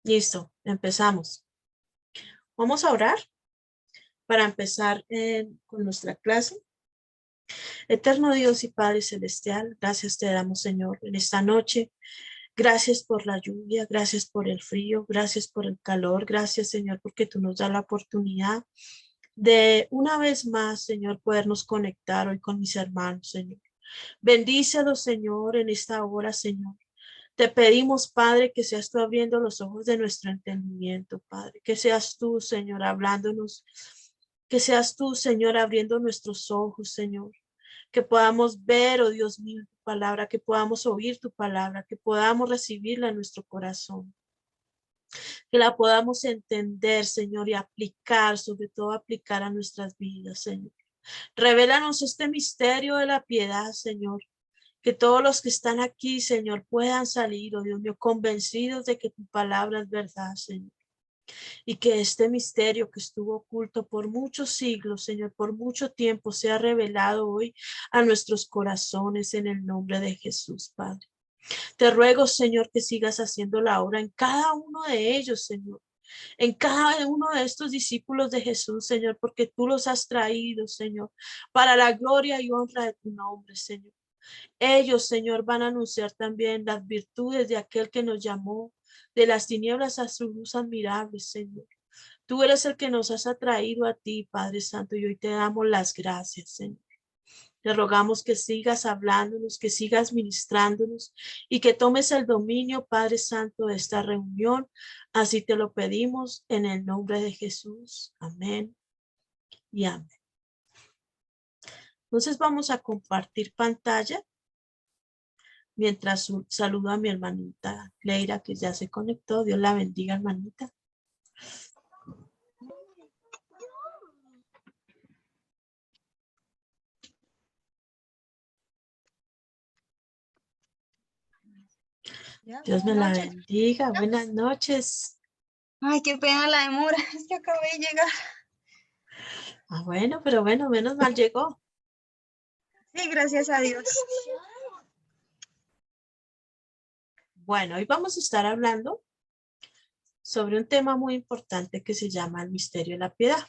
Listo, empezamos. Vamos a orar para empezar con nuestra clase. Eterno Dios y Padre Celestial, gracias te damos, Señor, en esta noche. Gracias por la lluvia, gracias por el frío, gracias por el calor, gracias, Señor, porque tú nos das la oportunidad de una vez más, Señor, podernos conectar hoy con mis hermanos, Señor. Bendícelos, Señor, en esta hora, Señor. Te pedimos, Padre, que seas tú abriendo los ojos de nuestro entendimiento, Padre. Que seas tú, Señor, hablándonos. Que seas tú, Señor, abriendo nuestros ojos, Señor. Que podamos ver, oh Dios mío, tu palabra, que podamos oír tu palabra, que podamos recibirla en nuestro corazón. Que la podamos entender, Señor, y aplicar, sobre todo aplicar a nuestras vidas, Señor. Revélanos este misterio de la piedad, Señor. Que todos los que están aquí, Señor, puedan salir, oh Dios mío, convencidos de que tu palabra es verdad, Señor. Y que este misterio que estuvo oculto por muchos siglos, Señor, por mucho tiempo, sea revelado hoy a nuestros corazones en el nombre de Jesús, Padre. Te ruego, Señor, que sigas haciendo la obra en cada uno de ellos, Señor. En cada uno de estos discípulos de Jesús, Señor, porque tú los has traído, Señor, para la gloria y honra de tu nombre, Señor. Ellos, Señor, van a anunciar también las virtudes de aquel que nos llamó de las tinieblas a su luz admirable, Señor. Tú eres el que nos has atraído a ti, Padre Santo, y hoy te damos las gracias, Señor. Te rogamos que sigas hablándonos, que sigas ministrándonos y que tomes el dominio, Padre Santo, de esta reunión. Así te lo pedimos en el nombre de Jesús. Amén y amén. Entonces vamos a compartir pantalla mientras saludo a mi hermanita Leira, que ya se conectó. Dios la bendiga, hermanita. Dios me la bendiga. Buenas noches. Ay, qué pena la demora, es que acabé de llegar. Ah, bueno, pero bueno, menos mal llegó. Sí, gracias a Dios. Bueno, hoy vamos a estar hablando sobre un tema muy importante que se llama el misterio de la piedad.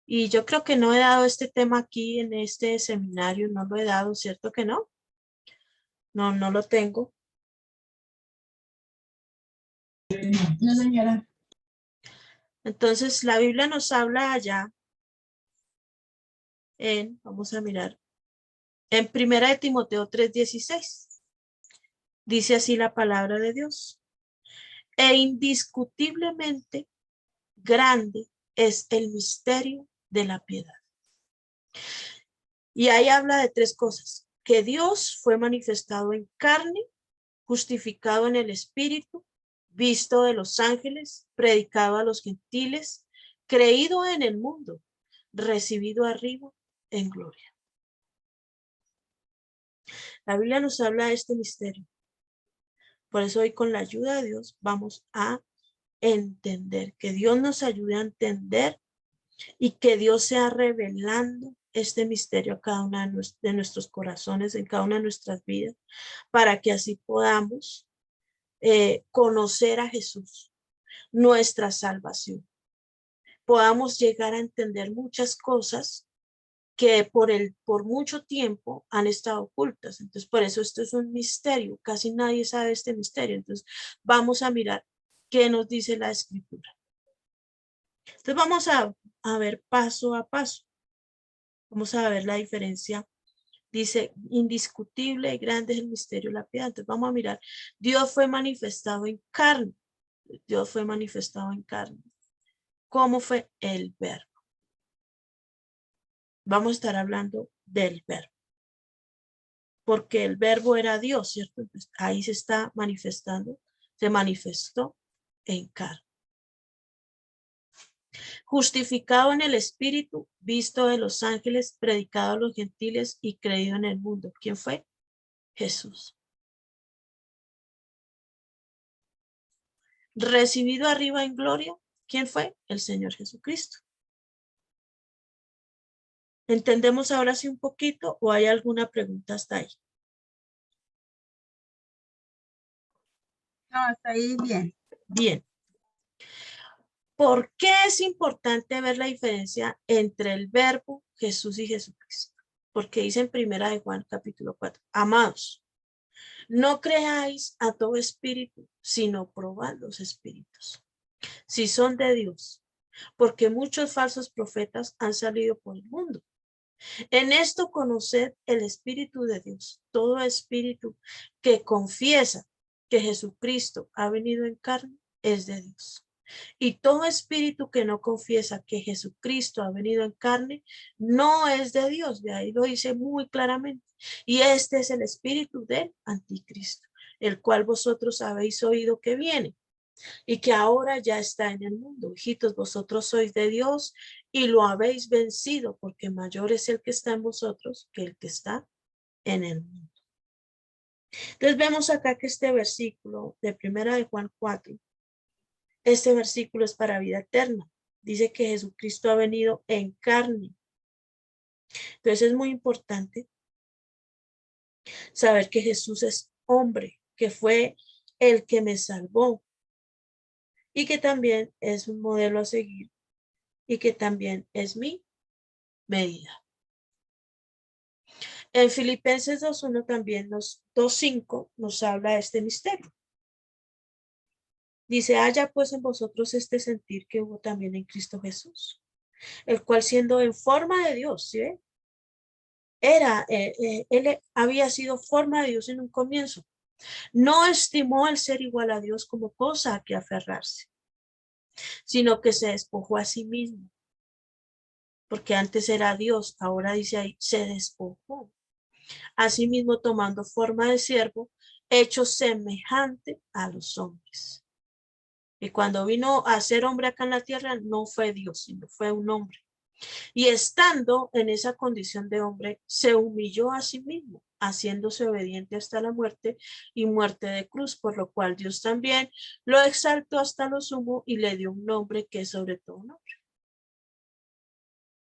Y yo creo que no he dado este tema aquí en este seminario, no lo he dado, ¿cierto que no? No, no lo tengo. No, señora. Entonces, la Biblia nos habla allá vamos a mirar, en Primera de Timoteo 3:16. Dice así la palabra de Dios. E indiscutiblemente grande es el misterio de la piedad. Y ahí habla de tres cosas: que Dios fue manifestado en carne, justificado en el Espíritu, visto de los ángeles, predicado a los gentiles, creído en el mundo, recibido arriba en gloria. La Biblia nos habla de este misterio. Por eso hoy, con la ayuda de Dios, vamos a entender, que Dios nos ayude a entender y que Dios sea revelando este misterio a cada uno de nuestros corazones, en cada una de nuestras vidas, para que así podamos conocer a Jesús, nuestra salvación. Podamos llegar a entender muchas cosas que por mucho tiempo han estado ocultas. Entonces, por eso esto es un misterio. Casi nadie sabe este misterio. Entonces, vamos a mirar qué nos dice la Escritura. Entonces, vamos a ver paso a paso. Vamos a ver la diferencia. Dice, indiscutible y grande es el misterio de la piedad. Entonces, vamos a mirar. Dios fue manifestado en carne. Dios fue manifestado en carne. ¿Cómo fue el verbo? Vamos a estar hablando del verbo, porque el verbo era Dios, ¿cierto? Entonces, ahí se está manifestando, se manifestó en carne. Justificado en el Espíritu, visto de los ángeles, predicado a los gentiles y creído en el mundo. ¿Quién fue? Jesús. Recibido arriba en gloria. ¿Quién fue? El Señor Jesucristo. ¿Entendemos ahora sí un poquito o hay alguna pregunta hasta ahí? No, está ahí bien. Bien. ¿Por qué es importante ver la diferencia entre el verbo Jesús y Jesucristo? Porque dice en primera de Juan capítulo 4, amados, no creáis a todo espíritu, sino probad los espíritus, si son de Dios, porque muchos falsos profetas han salido por el mundo. En esto conoced el Espíritu de Dios. Todo espíritu que confiesa que Jesucristo ha venido en carne es de Dios. Y todo espíritu que no confiesa que Jesucristo ha venido en carne no es de Dios. De ahí lo dice muy claramente. Y este es el espíritu del anticristo, el cual vosotros habéis oído que viene y que ahora ya está en el mundo. Hijitos, vosotros sois de Dios y lo habéis vencido, porque mayor es el que está en vosotros que el que está en el mundo. Entonces vemos acá que este versículo de primera de Juan 4, este versículo es para vida eterna. Dice que Jesucristo ha venido en carne. Entonces es muy importante saber que Jesús es hombre, que fue el que me salvó y que también es un modelo a seguir y que también es mi medida. En Filipenses 2:1 también 2:5 nos habla de este misterio. Dice, haya pues en vosotros este sentir que hubo también en Cristo Jesús, el cual siendo en forma de Dios, ¿sí ve? Él había sido forma de Dios en un comienzo. No estimó el ser igual a Dios como cosa a que aferrarse, sino que se despojó a sí mismo, porque antes era Dios, ahora dice ahí, se despojó. Asimismo tomando forma de siervo, hecho semejante a los hombres. Y cuando vino a ser hombre acá en la tierra, no fue Dios, sino fue un hombre. Y estando en esa condición de hombre, se humilló a sí mismo, haciéndose obediente hasta la muerte y muerte de cruz, por lo cual Dios también lo exaltó hasta lo sumo y le dio un nombre que es sobre todo nombre.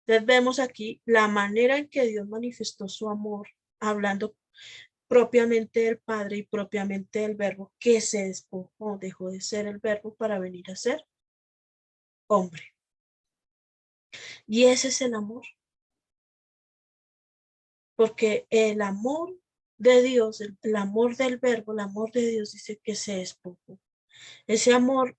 Entonces vemos aquí la manera en que Dios manifestó su amor, hablando propiamente del Padre y propiamente del Verbo, que se despojó, dejó de ser el Verbo para venir a ser hombre. Y ese es el amor. Porque el amor de Dios, el amor del Verbo, el amor de Dios dice que se despojó. Ese amor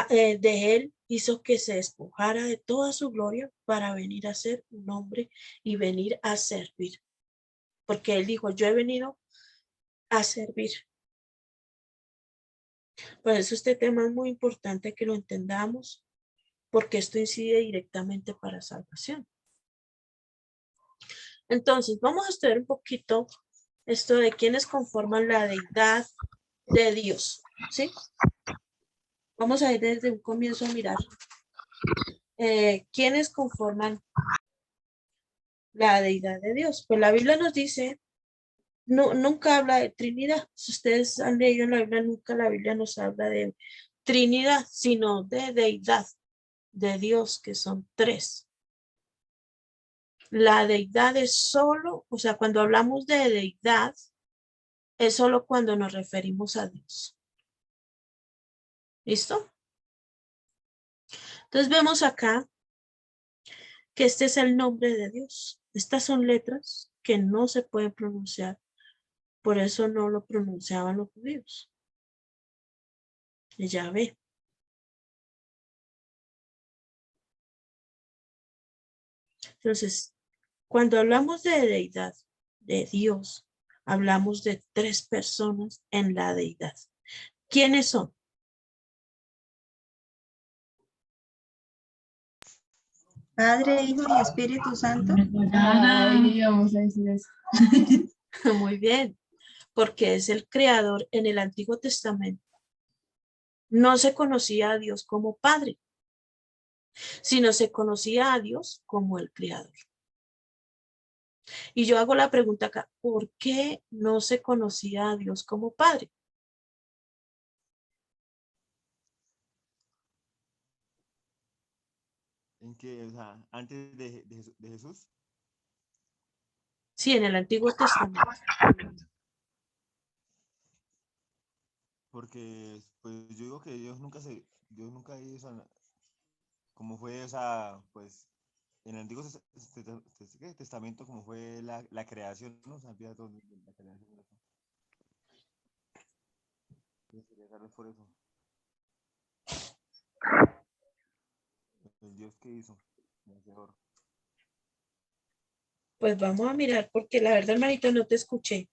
de Él hizo que se despojara de toda su gloria para venir a ser un hombre y venir a servir. Porque Él dijo, yo he venido a servir. Por eso este tema es muy importante que lo entendamos, porque esto incide directamente para salvación. Entonces, vamos a estudiar un poquito esto de quiénes conforman la deidad de Dios, ¿sí? Vamos a ir desde un comienzo a mirar quiénes conforman la deidad de Dios. Pues la Biblia nos dice, no, nunca habla de Trinidad. Si ustedes han leído en la Biblia, nunca la Biblia nos habla de Trinidad, sino de deidad de Dios, que son tres. La deidad es solo, o sea, cuando hablamos de deidad, es solo cuando nos referimos a Dios. ¿Listo? Entonces vemos acá que este es el nombre de Dios. Estas son letras que no se pueden pronunciar, por eso no lo pronunciaban los judíos. Yahvé. Entonces, cuando hablamos de deidad, de Dios, hablamos de tres personas en la deidad. ¿Quiénes son? Padre, Hijo y Espíritu Santo. Ay, vamos a decir eso. Muy bien, porque es el creador en el Antiguo Testamento. No se conocía a Dios como Padre, sino se conocía a Dios como el creador. Y yo hago la pregunta acá, ¿por qué no se conocía a Dios como Padre? En que, o sea, antes de Jesús. Sí, en el Antiguo Testamento. porque pues yo digo que Dios nunca hizo, como fue, o sea, pues en el Antiguo Testamento, como fue la creación, ¿no? Sabía todo de la creación. ¿No? Entonces, quería saber por eso. El Dios que hizo, mejor. Pues vamos a mirar, porque la verdad, hermanito, no te escuché.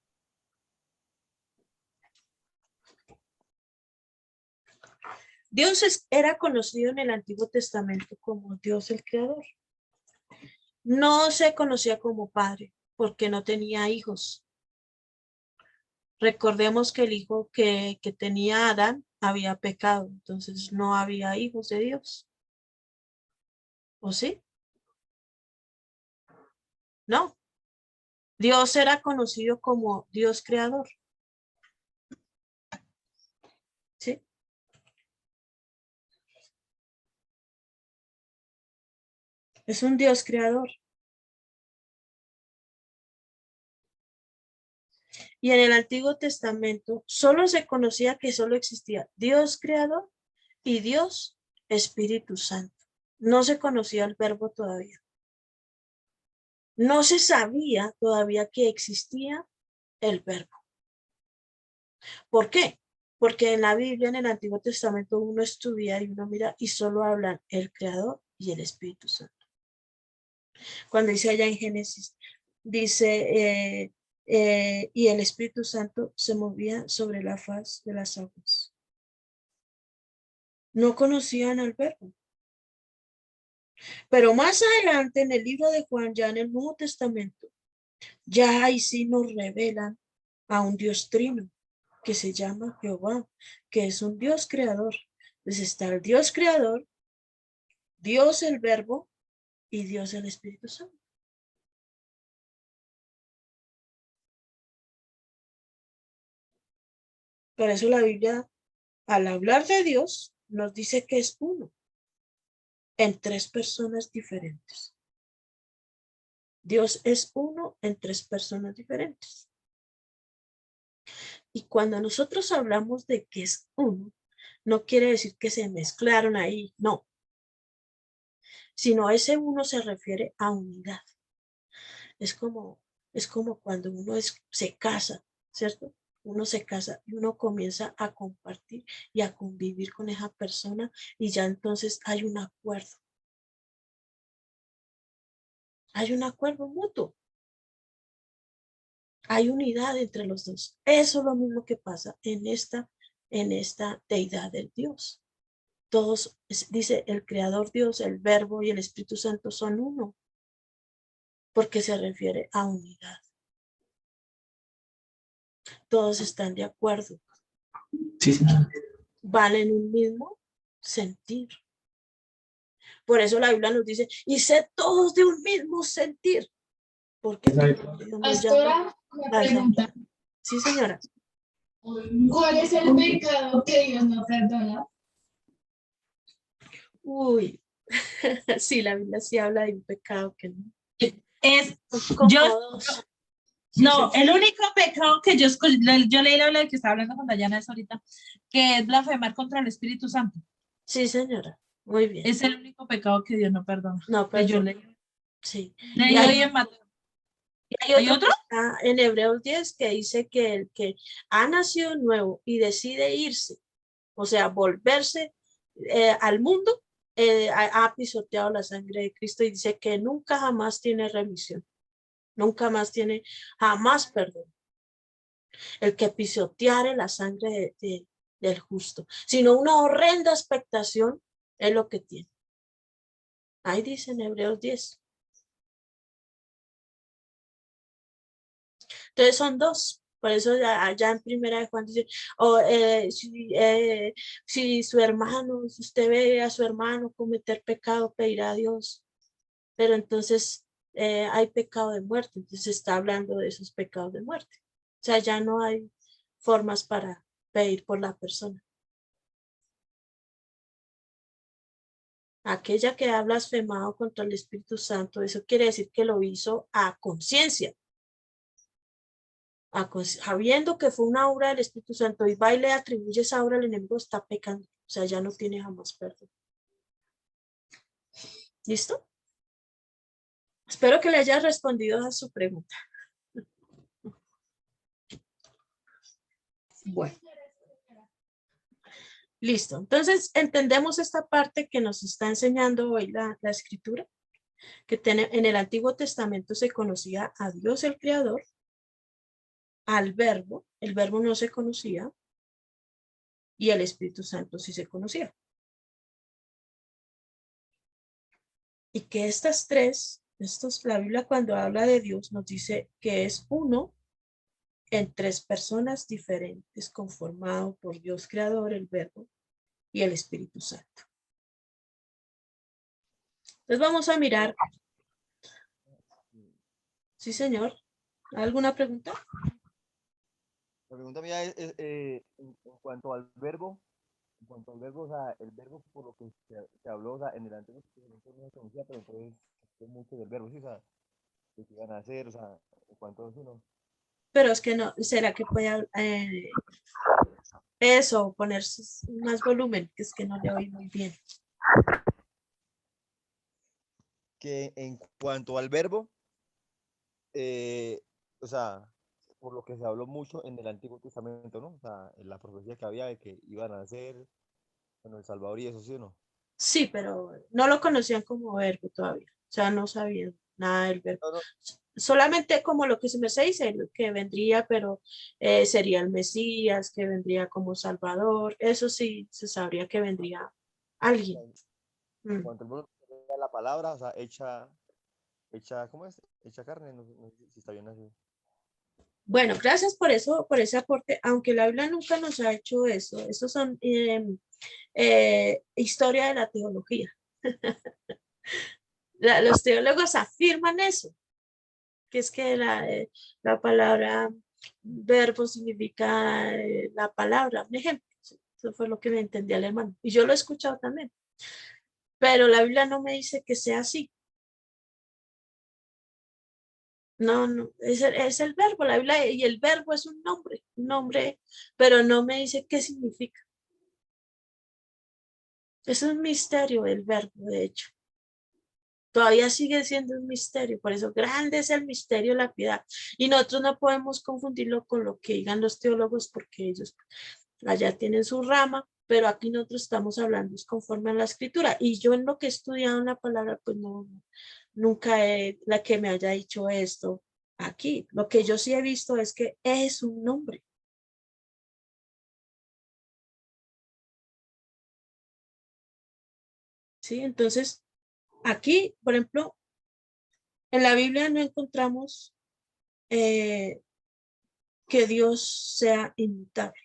Era conocido en el Antiguo Testamento como Dios el Creador. No se conocía como Padre, porque no tenía hijos. Recordemos que el hijo que tenía Adán había pecado, entonces no había hijos de Dios. ¿O sí? No. Dios era conocido como Dios creador. ¿Sí? Es un Dios creador. Y en el Antiguo Testamento solo se conocía que solo existía Dios creador y Dios Espíritu Santo. No se conocía el verbo todavía. No se sabía todavía que existía el verbo. ¿Por qué? Porque en la Biblia, en el Antiguo Testamento, uno estudia y uno mira y solo hablan el Creador y el Espíritu Santo. Cuando dice allá en Génesis, dice, y el Espíritu Santo se movía sobre la faz de las aguas. No conocían al verbo. Pero más adelante, en el libro de Juan, ya en el Nuevo Testamento, ya ahí sí nos revelan a un Dios trino, que se llama Jehová, que es un Dios creador. Entonces está el Dios creador, Dios el verbo y Dios el Espíritu Santo. Por eso la Biblia, al hablar de Dios, nos dice que es uno en tres personas diferentes. Dios es uno en tres personas diferentes. Y cuando nosotros hablamos de que es uno, no quiere decir que se mezclaron ahí, no. Sino ese uno se refiere a unidad. Es como, es como cuando uno se casa, ¿cierto? Uno se casa y uno comienza a compartir y a convivir con esa persona y ya entonces hay un acuerdo. Hay un acuerdo mutuo. Hay unidad entre los dos. Eso es lo mismo que pasa en esta deidad del Dios. Todos, dice el Creador Dios, el Verbo y el Espíritu Santo son uno, porque se refiere a unidad. Todos están de acuerdo. Sí, señor. Van en un mismo sentir. Por eso la Biblia nos dice, y sé todos de un mismo sentir. Porque Dios nos llama. Pastora, una pregunta. Sí, señora. ¿Cuál es el pecado que Dios no perdona? Uy, sí, la Biblia sí habla de un pecado que no. Es, Como yo, dos. no, el único pecado que yo leí la Biblia que estaba hablando con Dayana es ahorita, que es blasfemar contra el Espíritu Santo. Sí, señora. Muy bien. Es el único pecado que Dios no perdona. No, Que yo perdón. Sí. leí Y hoy en Mateo. hay ¿Hay otro? que está en Hebreos 10 que dice que el que ha nacido nuevo y decide irse, o sea, volverse al mundo, ha pisoteado la sangre de Cristo y dice que nunca jamás tiene remisión, nunca más tiene, jamás perdón. El que pisoteare la sangre del justo, sino una horrenda expectación es lo que tiene. Ahí dice en Hebreos 10. Entonces son dos. Por eso ya en primera de Juan dice, si su hermano, si usted ve a su hermano cometer pecado, pedirá a Dios. Pero entonces hay pecado de muerte. Entonces está hablando de esos pecados de muerte. O sea, ya no hay formas para pedir por la persona. Aquella que ha blasfemado contra el Espíritu Santo, eso quiere decir que lo hizo a conciencia. sabiendo que fue una obra del Espíritu Santo y va y le atribuye esa obra al enemigo, está pecando. O sea, ya no tiene jamás perdón. ¿Listo? Espero que le haya respondido a su pregunta. Bueno. Listo. Entonces, entendemos esta parte que nos está enseñando hoy la escritura, que en el Antiguo Testamento se conocía a Dios el Creador, al Verbo, el Verbo no se conocía, y el Espíritu Santo sí se conocía. Y que estas tres, la Biblia cuando habla de Dios nos dice que es uno en tres personas diferentes, conformado por Dios Creador, el Verbo y el Espíritu Santo. Entonces vamos a mirar. Sí, señor. ¿Alguna pregunta? La pregunta mía en cuanto al verbo. En cuanto al verbo, o sea, el verbo por lo que se habló, o sea, en el Antiguo Testamento no se conocía, pero entonces es mucho del verbo, ¿sí? O sea, de que iban a hacer, o sea, en cuanto a eso, ¿no? Pero es que no, ¿será que puede eso, poner más volumen? Que es que no le oí muy bien. Que en cuanto al verbo, o sea, por lo que se habló mucho en el Antiguo Testamento, ¿no? O sea, en la profecía que había de que iban a hacer, bueno, el Salvador y eso, ¿sí o no? Sí, pero no lo conocían como verbo todavía. O sea, no sabían nada del verbo. No, no, Solamente como lo que se me dice, que vendría, pero sería el Mesías, que vendría como Salvador. Eso sí, se sabría que vendría o sea, alguien. en Mm. cuanto al verbo, la palabra, o sea, hecha, ¿cómo es? Hecha carne, no sé si está bien así. Bueno, gracias por eso, por ese aporte, aunque la Biblia nunca nos ha hecho eso. Esos son historia de la teología. Los teólogos afirman eso, que es que la palabra verbo significa la palabra, un ejemplo. Eso fue lo que me entendía el hermano. Y yo lo he escuchado también. Pero la Biblia no me dice que sea así. No, no, es el verbo, la Biblia, y el verbo es un nombre, pero no me dice qué significa. Es un misterio el verbo, de hecho. Todavía sigue siendo un misterio, por eso grande es el misterio de la piedad. Y nosotros no podemos confundirlo con lo que digan los teólogos, porque ellos allá tienen su rama, pero aquí nosotros estamos hablando es conforme a la escritura. Y yo en lo que he estudiado en la palabra, pues no, nunca he la que me haya dicho esto aquí. Lo que yo sí he visto es que es un nombre. ¿Sí? Entonces, aquí, por ejemplo, en la Biblia no encontramos eh, que Dios sea inmutable.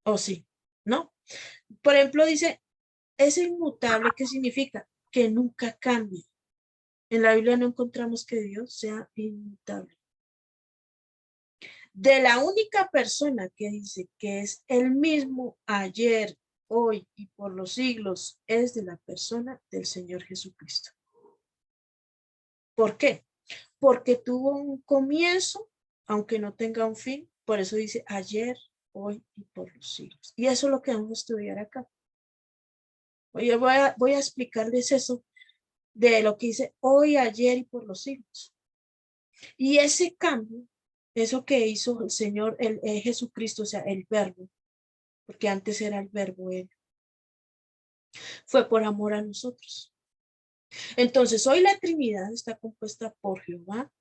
¿O sí? ¿No? Por ejemplo, dice, es inmutable, ¿qué significa? Que nunca cambia. En la Biblia no encontramos que Dios sea inmutable. De la única persona que dice que es el mismo ayer, hoy y por los siglos, es de la persona del Señor Jesucristo. ¿Por qué? Porque tuvo un comienzo, aunque no tenga un fin. Por eso dice ayer, hoy y por los siglos. Y eso es lo que vamos a estudiar acá. Oye, voy a explicarles eso de lo que dice hoy, ayer y por los siglos. Y ese cambio, eso que hizo el Señor, el Jesucristo, o sea, el verbo, porque antes era el verbo él, fue por amor a nosotros. Entonces, hoy la Trinidad está compuesta por Jehová,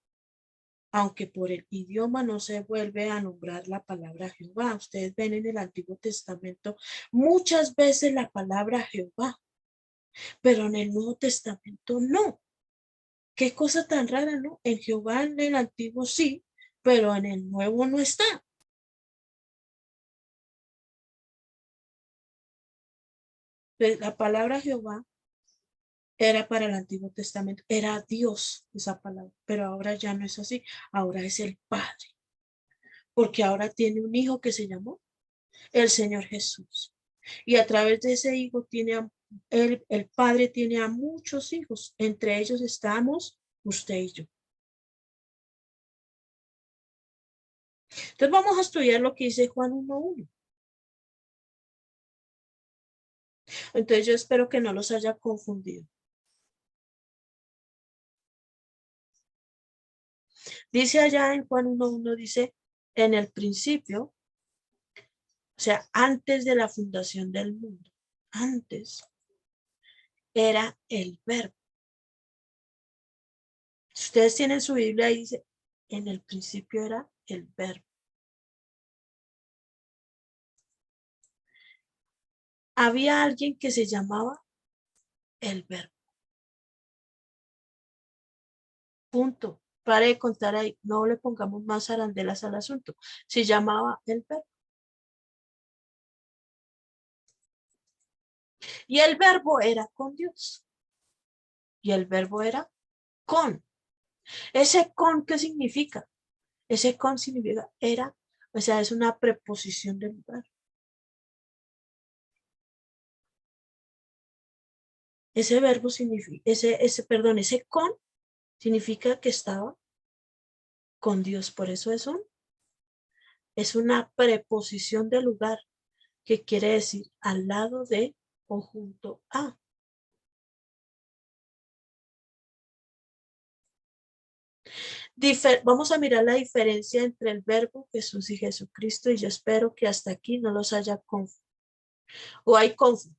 aunque por el idioma no se vuelve a nombrar la palabra Jehová. Ustedes ven en el Antiguo Testamento muchas veces la palabra Jehová, pero en el Nuevo Testamento no. Qué cosa tan rara, ¿no? En Jehová en el Antiguo sí, pero en el Nuevo no está. La palabra Jehová era para el Antiguo Testamento, era Dios esa palabra, pero ahora ya no es así, ahora es el Padre, porque ahora tiene un hijo que se llamó el Señor Jesús. Y a través de ese hijo el Padre tiene a muchos hijos, entre ellos estamos usted y yo. Entonces vamos a estudiar lo que dice Juan 1:1. Entonces yo espero que no los haya confundido. Dice allá en Juan 1:1, dice, en el principio, o sea, antes de la fundación del mundo, antes era el verbo. Si ustedes tienen su Biblia, ahí dice, en el principio era el verbo. Había alguien que se llamaba el verbo. Punto. Pare de contar ahí. No le pongamos más arandelas al asunto. Se llamaba el verbo. Y el verbo era con Dios. Y el verbo era con. ¿Ese con qué significa? Ese con significa era, o sea, es una preposición del lugar. Ese verbo significa, ese con significa que estaba con Dios. Por eso es una preposición de lugar que quiere decir al lado de o junto a. Vamos a mirar la diferencia entre el verbo Jesús y Jesucristo y yo espero que hasta aquí no los haya confundido. O hay confusión.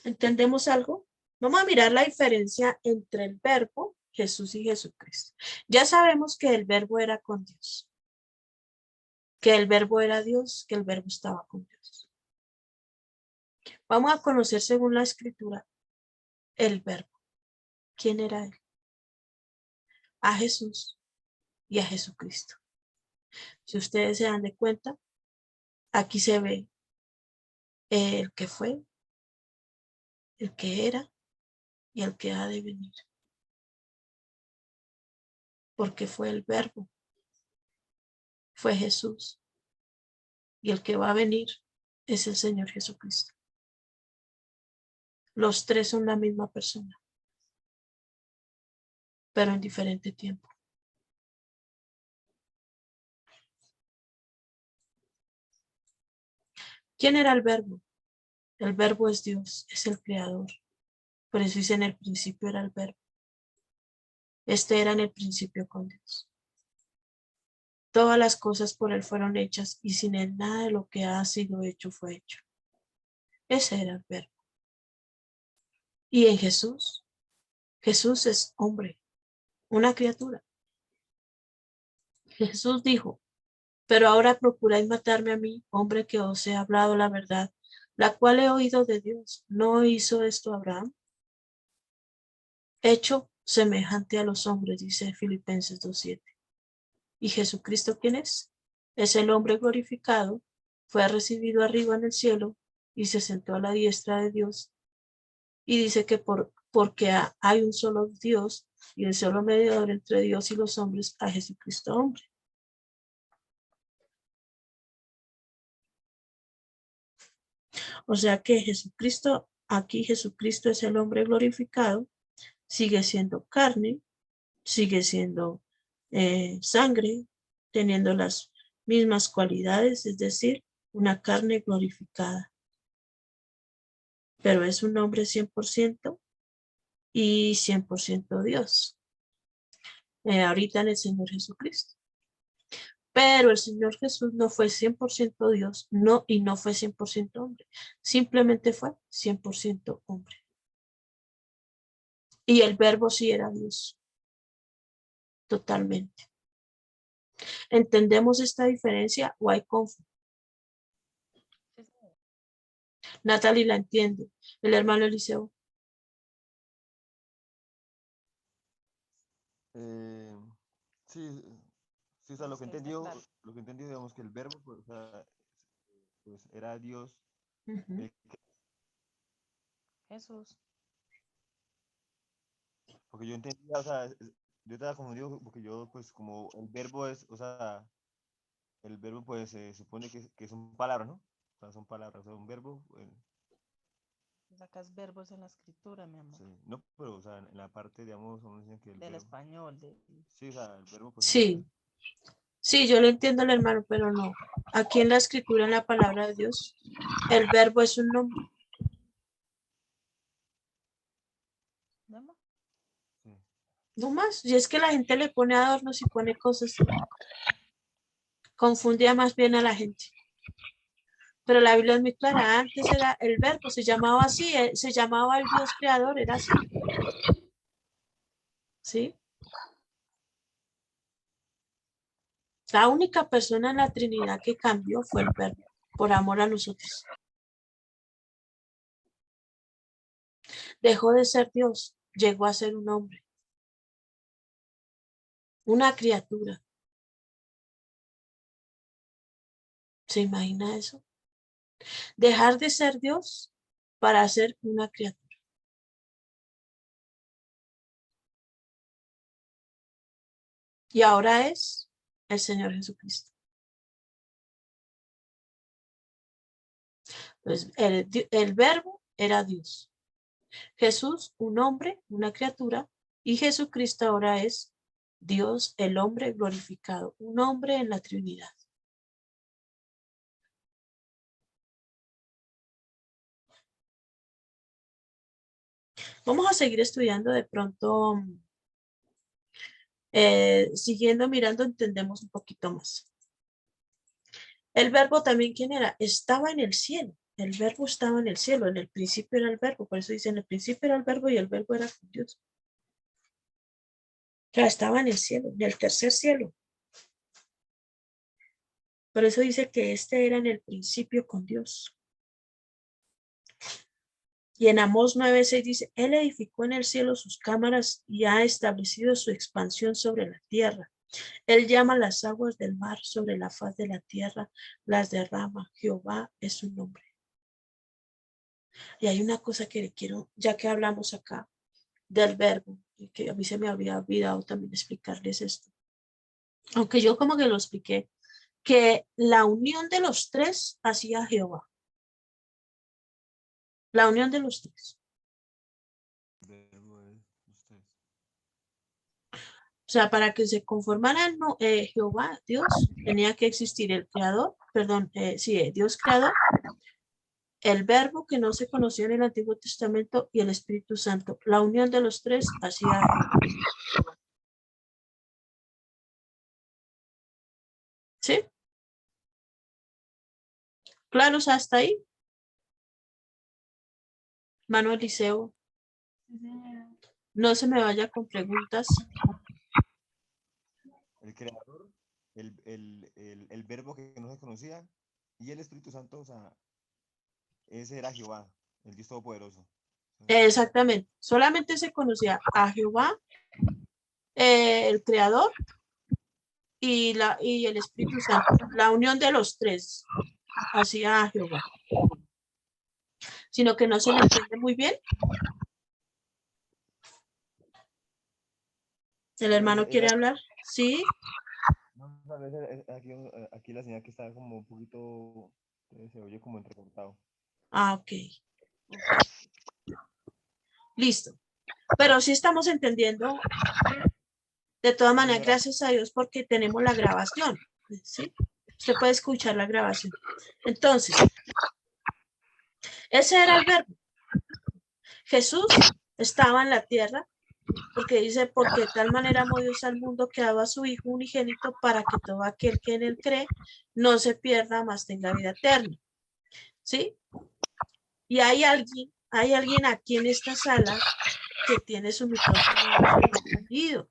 ¿Entendemos algo? Vamos a mirar la diferencia entre el verbo Jesús y Jesucristo. Ya sabemos que el verbo era con Dios, que el verbo era Dios, que el verbo estaba con Dios. Vamos a conocer según la escritura el verbo. ¿Quién era él? A Jesús y a Jesucristo. Si ustedes se dan de cuenta, aquí se ve el que fue, el que era y el que ha de venir. Porque fue el verbo, fue Jesús. Y el que va a venir es el Señor Jesucristo. Los tres son la misma persona, pero en diferente tiempo. ¿Quién era el verbo? El verbo es Dios, es el creador. Por eso dice en el principio era el verbo. Este era en el principio con Dios. Todas las cosas por él fueron hechas y sin él nada de lo que ha sido hecho fue hecho. Ese era el verbo. Y en Jesús, Jesús es hombre, una criatura. Jesús dijo, pero ahora procuráis matarme a mí, hombre que os he hablado la verdad, la cual he oído de Dios. ¿No hizo esto Abraham? Hecho semejante a los hombres, dice Filipenses 2:7. ¿Y Jesucristo quién es? Es el hombre glorificado, fue recibido arriba en el cielo y se sentó a la diestra de Dios. Y dice que porque hay un solo Dios y el solo mediador entre Dios y los hombres, a Jesucristo hombre. O sea que Jesucristo, aquí Jesucristo es el hombre glorificado, sigue siendo carne, sigue siendo sangre, teniendo las mismas cualidades, es decir, una carne glorificada. Pero es un hombre 100% y 100% Dios. Ahorita en el Señor Jesucristo. Pero el Señor Jesús no fue 100% Dios, no, y no fue 100% hombre. Simplemente fue 100% hombre. Y el verbo sí era Dios. Totalmente. ¿Entendemos esta diferencia o hay confusión? Natalie la entiende. El hermano Eliseo. Sí, sí, o sea, lo que entendió, digamos que el verbo, pues, o sea, pues era Dios, Ujú. Jesús. porque yo entendía, o sea, yo estaba confundido porque yo, pues, como el verbo es, o sea, el verbo, pues, se supone que son palabras, ¿no? O sea, son palabras, o sea, un verbo, Sacas verbos en la escritura, mi amor. Sí, no, pero, o sea, en la parte, digamos, uno dice que el Del verbo, español. sí, o sea, el verbo, pues, Sí, sí, yo lo entiendo al hermano, pero no. Aquí en la escritura, en la palabra de Dios, el verbo es un nombre. ¿No, amor? sí. No más. Y es que la gente le pone adornos y pone cosas. Confundía más bien a la gente. Pero la Biblia es muy clara. Antes era el verbo, se llamaba así, se llamaba el Dios creador, era así. ¿Sí? La única persona en la Trinidad que cambió fue el verbo, por amor a nosotros. Dejó de ser Dios, llegó a ser un hombre, una criatura. ¿Se imagina eso? Dejar de ser Dios para ser una criatura. Y ahora es el Señor Jesucristo. Pues el verbo era Dios. Jesús, un hombre, una criatura, y Jesucristo ahora es Dios, el hombre glorificado, un hombre en la Trinidad. Vamos a seguir estudiando de pronto, siguiendo mirando, entendemos un poquito más. El verbo también, ¿quién era? Estaba en el cielo. El verbo estaba en el cielo. En el principio era el verbo. Por eso dice, en el principio era el verbo y el verbo era con Dios. O sea, estaba en el cielo, en el tercer cielo. Por eso dice que este era en el principio con Dios. Y en Amós 9:6 dice, Él edificó en el cielo sus cámaras y ha establecido su expansión sobre la tierra. Él llama las aguas del mar sobre la faz de la tierra, las derrama. Jehová es su nombre. Y hay una cosa que le quiero, ya que hablamos acá del verbo, y que a mí se me había olvidado también explicarles esto. Aunque yo como que lo expliqué, que la unión de los tres hacía Jehová. La unión de los tres. El verbo es ustedes. O sea, para que se conformaran Jehová, Dios, tenía que existir el creador, perdón, Dios creador, el verbo que no se conoció en el Antiguo Testamento y el Espíritu Santo. La unión de los tres hacía Jehová. ¿Sí? Claro, o sea, hasta ahí. Manuel Liceo, no se me vaya con preguntas. El creador, el verbo que no se conocía y el Espíritu Santo, o sea, ese era Jehová, el Dios Todopoderoso. Exactamente. Solamente se conocía a Jehová, el creador y el Espíritu Santo. La unión de los tres hacía a Jehová. Sino que no se le entiende muy bien. ¿El hermano quiere hablar? Sí. No, a veces aquí la señal que está como un poquito, se oye como entrecortado. Ah, ok. Listo. Pero sí estamos entendiendo. De todas maneras, Señora, gracias a Dios porque tenemos la grabación. ¿Sí? Usted puede escuchar la grabación. Entonces, ese era el verbo. Jesús estaba en la tierra porque dice, porque de tal manera amó Dios al mundo que ha dado a su Hijo unigénito para que todo aquel que en él cree no se pierda, mas tenga vida eterna. ¿Sí? Y hay alguien aquí en esta sala que tiene su micrófono encendido.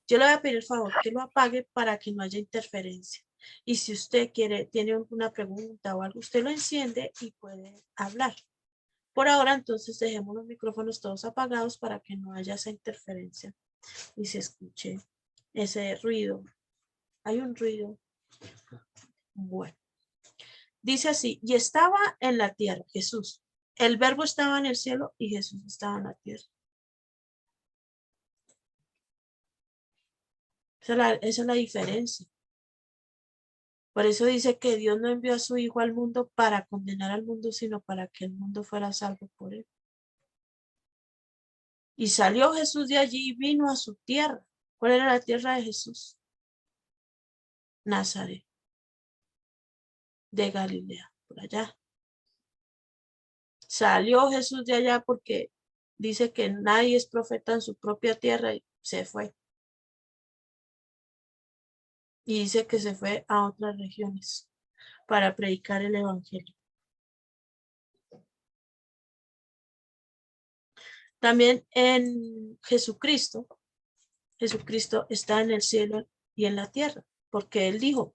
Yo le voy a pedir el favor que lo apague para que no haya interferencia. Y si usted tiene alguna pregunta o algo, usted lo enciende y puede hablar. Por ahora, entonces, dejemos los micrófonos todos apagados para que no haya esa interferencia y se escuche ese ruido. Hay un ruido. Bueno, dice así, y estaba en la tierra, Jesús. El verbo estaba en el cielo y Jesús estaba en la tierra. Esa es la diferencia. Por eso dice que Dios no envió a su Hijo al mundo para condenar al mundo, sino para que el mundo fuera salvo por él. Y salió Jesús de allí y vino a su tierra. ¿Cuál era la tierra de Jesús? Nazaret, de Galilea, por allá. Salió Jesús de allá porque dice que nadie es profeta en su propia tierra y se fue. Y dice que se fue a otras regiones para predicar el evangelio. También en Jesucristo está en el cielo y en la tierra, porque él dijo,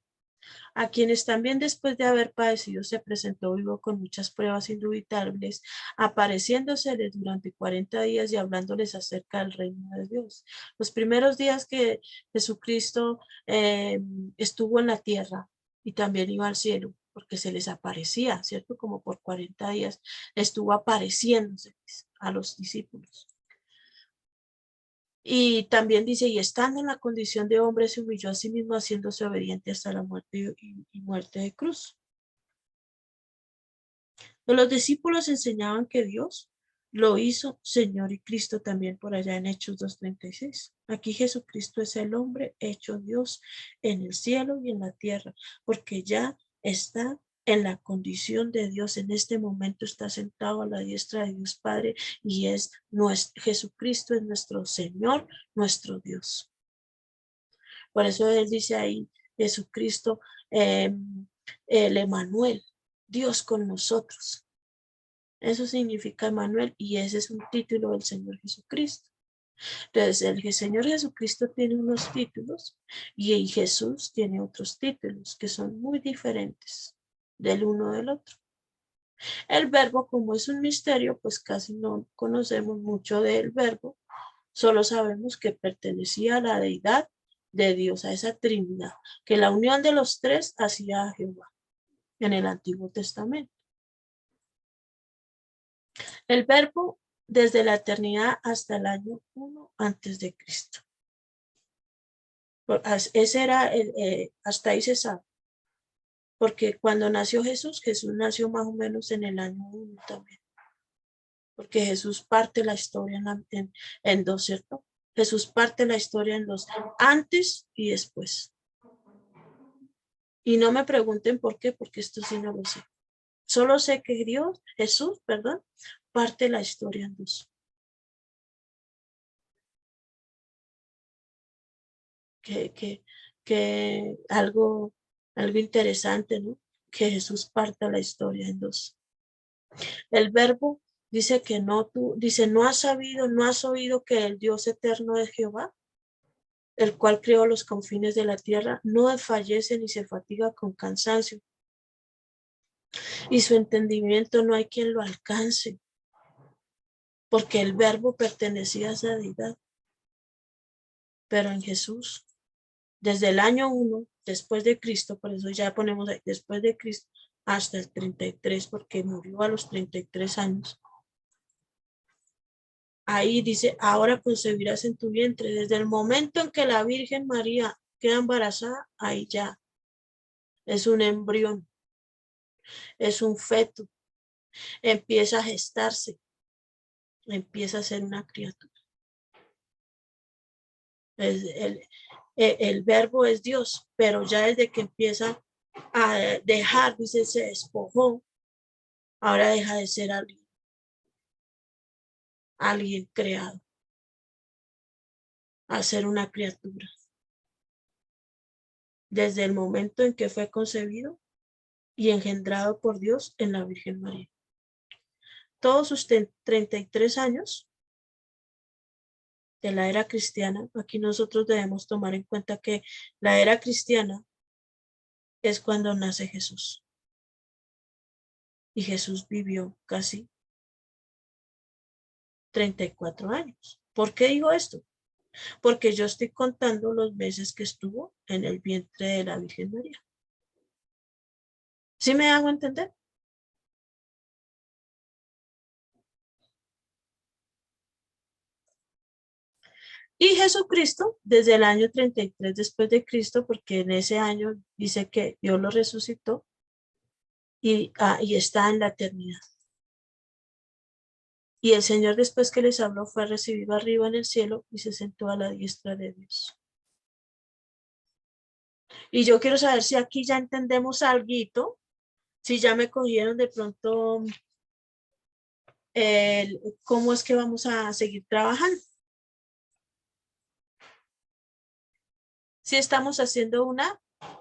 a quienes también después de haber padecido se presentó vivo con muchas pruebas indubitables, apareciéndoseles durante 40 días y hablándoles acerca del reino de Dios. Los primeros días que Jesucristo estuvo en la tierra y también iba al cielo, porque se les aparecía, ¿cierto? Como por 40 días estuvo apareciéndose a los discípulos. Y también dice, y estando en la condición de hombre, se humilló a sí mismo, haciéndose obediente hasta la muerte y muerte de cruz. Los discípulos enseñaban que Dios lo hizo Señor y Cristo también por allá en Hechos 2:36. Aquí Jesucristo es el hombre hecho Dios en el cielo y en la tierra, porque ya está en la condición de Dios. En este momento está sentado a la diestra de Dios Padre y Jesucristo es nuestro Señor, nuestro Dios. Por eso él dice ahí, Jesucristo, el Emmanuel, Dios con nosotros. Eso significa Emmanuel y ese es un título del Señor Jesucristo. Entonces, el Señor Jesucristo tiene unos títulos y Jesús tiene otros títulos que son muy diferentes del uno del otro. El verbo, como es un misterio, pues casi no conocemos mucho del verbo, solo sabemos que pertenecía a la deidad de Dios, a esa Trinidad, que la unión de los tres hacía a Jehová en el Antiguo Testamento. El verbo desde la eternidad hasta el año 1 antes de Cristo. Ese era hasta ahí se sabe. Porque cuando nació Jesús, Jesús nació más o menos en el año 1 también. Porque Jesús parte la historia en dos, ¿cierto? Jesús parte la historia en dos, antes y después. Y no me pregunten por qué, porque esto sí no lo sé. Solo sé que Jesús, parte la historia en dos. Que algo interesante, ¿no? Que Jesús parta la historia en dos. El verbo dice que no has sabido, no has oído que el Dios eterno es Jehová, el cual creó los confines de la tierra, no desfallece ni se fatiga con cansancio. Y su entendimiento no hay quien lo alcance, porque el verbo pertenecía a esa deidad. Pero en Jesús, desde el año 1, después de Cristo, por eso ya ponemos ahí, después de Cristo, hasta el 33, porque murió a los 33 años. Ahí dice, ahora concebirás en tu vientre. Desde el momento en que la Virgen María queda embarazada, ahí ya es un embrión, es un feto, empieza a gestarse, empieza a ser una criatura. El verbo es Dios, pero ya desde que empieza a dejar, dice, se despojó, ahora deja de ser alguien creado, a ser una criatura. Desde el momento en que fue concebido y engendrado por Dios en la Virgen María. Todos sus 33 años de la era cristiana, aquí nosotros debemos tomar en cuenta que la era cristiana es cuando nace Jesús. Y Jesús vivió casi 34 años. ¿Por qué digo esto? Porque yo estoy contando los meses que estuvo en el vientre de la Virgen María. ¿Sí me hago entender? Y Jesucristo, desde el año 33 después de Cristo, porque en ese año dice que Dios lo resucitó y está en la eternidad. Y el Señor, después que les habló, fue recibido arriba en el cielo y se sentó a la diestra de Dios. Y yo quiero saber si aquí ya entendemos algo, si ya me cogieron de pronto cómo es que vamos a seguir trabajando. Si estamos haciendo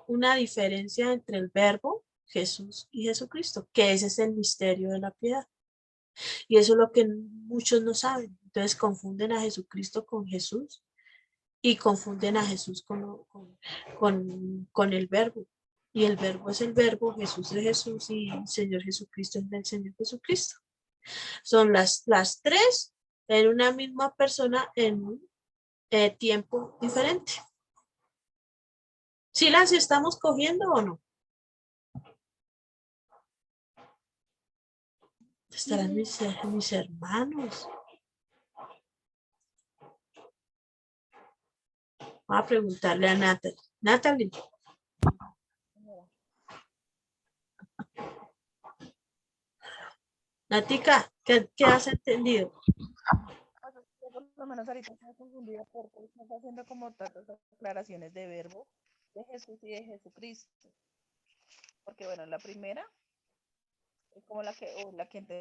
una diferencia entre el verbo Jesús y Jesucristo, que ese es el misterio de la piedad. Y eso es lo que muchos no saben. Entonces confunden a Jesucristo con Jesús y confunden a Jesús con el verbo. Y el verbo es el verbo, Jesús es Jesús y Señor Jesucristo es el Señor Jesucristo. Son las tres en una misma persona en un tiempo diferente. ¿Sí las estamos cogiendo o no? Estarán mis hermanos. Voy a preguntarle a Natalie. Natalie. Natica, ¿qué has entendido? Yo por lo menos ahorita estoy confundida porque estás haciendo como tantas aclaraciones de verbo de Jesús y de Jesucristo. Porque bueno, la primera es como la que entendí